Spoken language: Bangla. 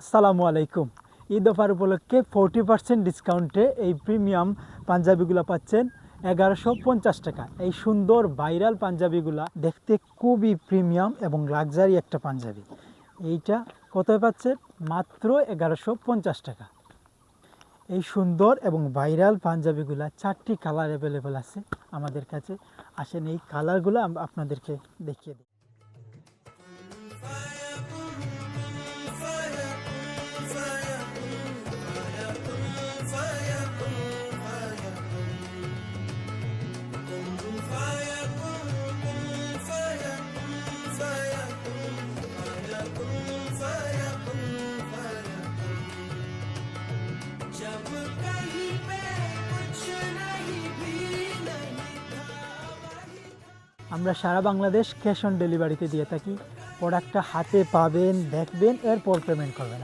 আসসালামু আলাইকুম। ঈদ অফার উপলক্ষে 40% ডিসকাউন্টে এই প্রিমিয়াম পাঞ্জাবিগুলো পাচ্ছেন 1150 টাকা। এই সুন্দর ভাইরাল পাঞ্জাবিগুলা দেখতে খুবই প্রিমিয়াম এবং লাক্সারি একটা পাঞ্জাবি। এইটা কোথায় পাচ্ছেন? মাত্র 1150 টাকা। এই সুন্দর এবং ভাইরাল পাঞ্জাবিগুলা 4টি কালার অ্যাভেলেবেল আছে আমাদের কাছে। আসেন এই কালারগুলো আপনাদেরকে দেখিয়ে দিই। আমরা সারা বাংলাদেশ ক্যাশ অন ডেলিভারিতে দিয়ে থাকি। প্রোডাক্টটা হাতে পাবেন, দেখবেন, এরপর পেমেন্ট করবেন।